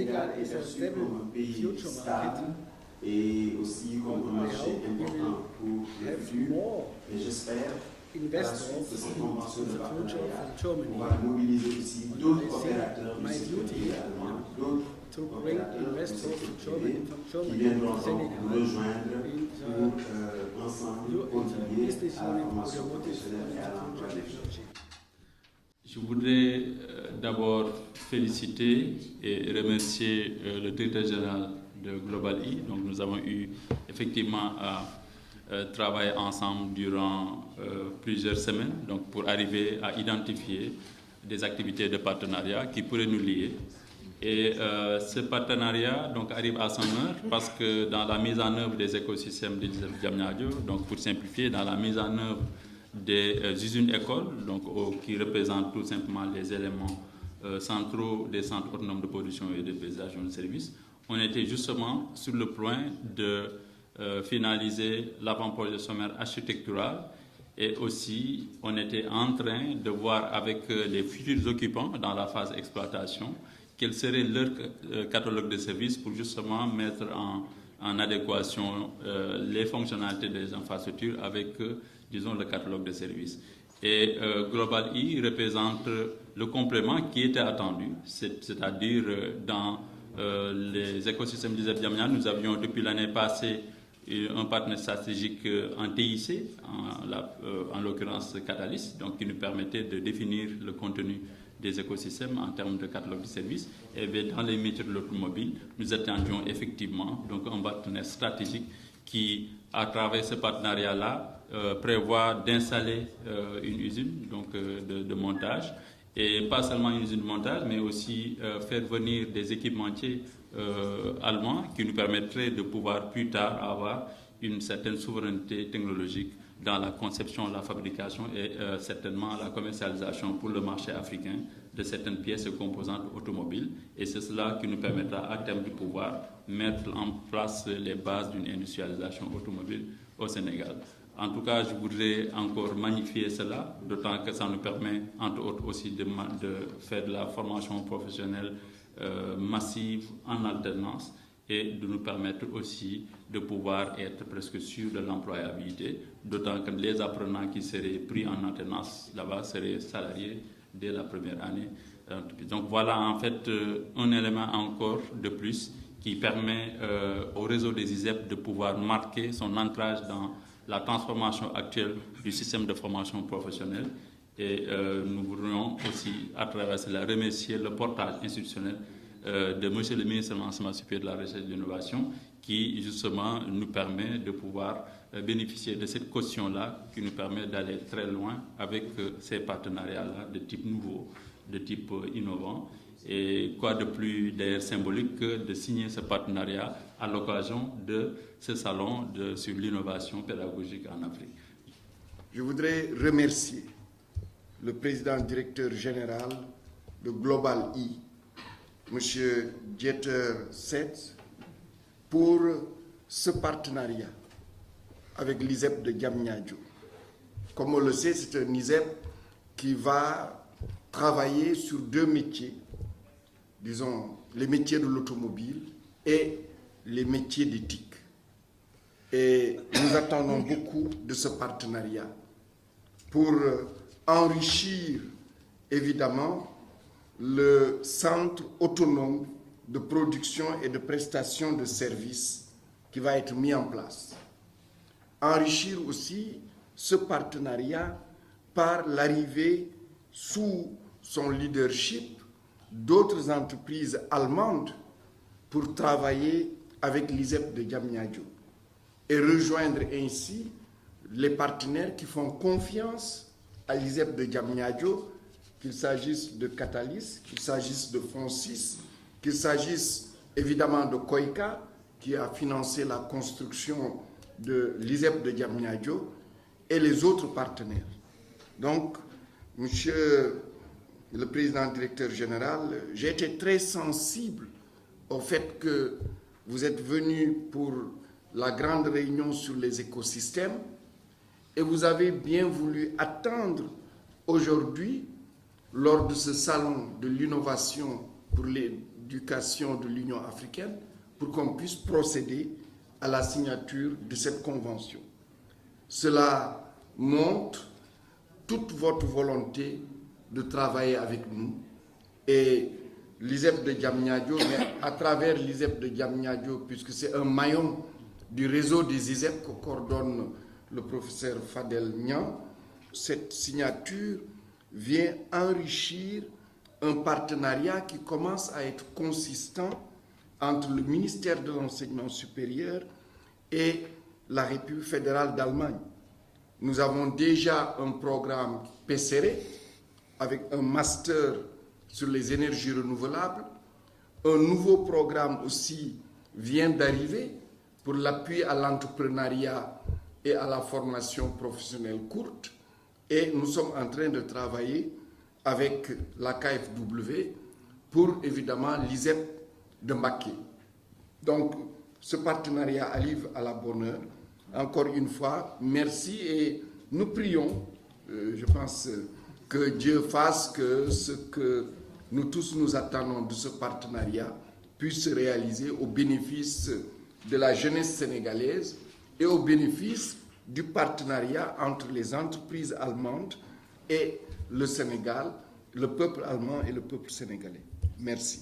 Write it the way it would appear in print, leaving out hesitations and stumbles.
Sénégal est perçu comme un pays stable et aussi comme un marché important pour les futurs. Et j'espère qu'à la suite de cette convention de partenariat, on va mobiliser aussi d'autres opérateurs du secteur également, d'autres opérateurs du secteur privé qui viendront donc nous rejoindre pour ensemble contribuer à la formation professionnelle et à l'emploi des jeunes. Je voudrais d'abord féliciter et remercier le directeur général de Global E. Donc nous avons eu effectivement à travailler ensemble durant plusieurs semaines donc pour arriver à identifier des activités de partenariat qui pourraient nous lier. Et ce partenariat donc, arrive à son heure parce que dans la mise en œuvre des écosystèmes de Diamniadio, donc pour simplifier, dans la mise en œuvre des usines-écoles, donc qui représentent tout simplement les éléments centraux des centres autonomes de production et de paysage de services, on était justement sur le point de finaliser l'avant-projet sommaire architectural et aussi on était en train de voir avec les futurs occupants dans la phase exploitation quel serait leur catalogue de services pour justement mettre en adéquation les fonctionnalités des infrastructures avec disons, le catalogue de services. Et Global E représente le complément qui était attendu, c'est-à-dire dans les écosystèmes d'Isère Diamniadio, nous avions depuis l'année passée un partenaire stratégique en TIC, en l'occurrence Catalyst, donc qui nous permettait de définir le contenu des écosystèmes en termes de catalogue de services. Et dans les métiers de l'automobile, nous attendions effectivement donc, un partenaire stratégique qui, à travers ce partenariat-là, prévoit d'installer une usine donc, de montage, et pas seulement une usine de montage, mais aussi faire venir des équipementiers allemands qui nous permettraient de pouvoir plus tard avoir une certaine souveraineté technologique dans la conception, la fabrication et certainement la commercialisation pour le marché africain de certaines pièces et composantes automobiles. Et c'est cela qui nous permettra à terme de pouvoir mettre en place les bases d'une industrialisation automobile au Sénégal. En tout cas, je voudrais encore magnifier cela, d'autant que ça nous permet, entre autres, aussi de faire de la formation professionnelle massive en alternance et de nous permettre aussi de pouvoir être presque sûrs de l'employabilité, d'autant que les apprenants qui seraient pris en alternance là-bas seraient salariés dès la première année. Donc voilà en fait un élément encore de plus qui permet au réseau des ISEP de pouvoir marquer son ancrage dans la transformation actuelle du système de formation professionnelle. Et nous voudrions aussi, à travers cela, remercier le portage institutionnel de M. le ministre de l'Enseignement supérieur de la Recherche et de l'Innovation, qui justement nous permet de pouvoir bénéficier de cette caution-là, qui nous permet d'aller très loin avec ces partenariats-là de type nouveau, de type innovant. Et quoi de plus d'ailleurs symbolique que de signer ce partenariat à l'occasion de ce salon sur l'innovation pédagogique en Afrique. Je voudrais remercier le président directeur général de Global E, M. Dieter Setz, pour ce partenariat avec l'ISEP de Diamniadio. Comme on le sait, c'est un ISEP qui va travailler sur deux métiers, disons les métiers de l'automobile et les métiers d'éthique. Et nous attendons beaucoup de ce partenariat pour enrichir évidemment le centre autonome de production et de prestation de services qui va être mis en place. Enrichir aussi ce partenariat par l'arrivée sous son leadership d'autres entreprises allemandes pour travailler avec l'ISEP de Diamniadio et rejoindre ainsi les partenaires qui font confiance à l'ISEP de Diamniadio, qu'il s'agisse de Catalyst, qu'il s'agisse de Fonsis, qu'il s'agisse évidemment de Koika, qui a financé la construction de l'ISEP de Diamniadio, et les autres partenaires. Donc, Monsieur le Président directeur général, j'ai été très sensible au fait que vous êtes venu pour la grande réunion sur les écosystèmes et vous avez bien voulu attendre aujourd'hui, lors de ce salon de l'innovation pour les l'éducation de l'Union africaine pour qu'on puisse procéder à la signature de cette convention. Cela montre toute votre volonté de travailler avec nous et l'ISEP de Diamniadio, mais à travers l'ISEP de Diamniadio, puisque c'est un maillon du réseau des ISEP que coordonne le professeur Fadel Niang, cette signature vient enrichir un partenariat qui commence à être consistant entre le ministère de l'Enseignement supérieur et la République fédérale d'Allemagne. Nous avons déjà un programme PCRE avec un master sur les énergies renouvelables. Un nouveau programme aussi vient d'arriver pour l'appui à l'entrepreneuriat et à la formation professionnelle courte. Et nous sommes en train de travailler avec la KfW pour évidemment l'ISEP de Mbacké. Donc, ce partenariat arrive à la bonne heure. Encore une fois, merci et nous prions, je pense, que Dieu fasse que ce que nous tous nous attendons de ce partenariat puisse se réaliser au bénéfice de la jeunesse sénégalaise et au bénéfice du partenariat entre les entreprises allemandes et le Sénégal, le peuple allemand et le peuple sénégalais. Merci.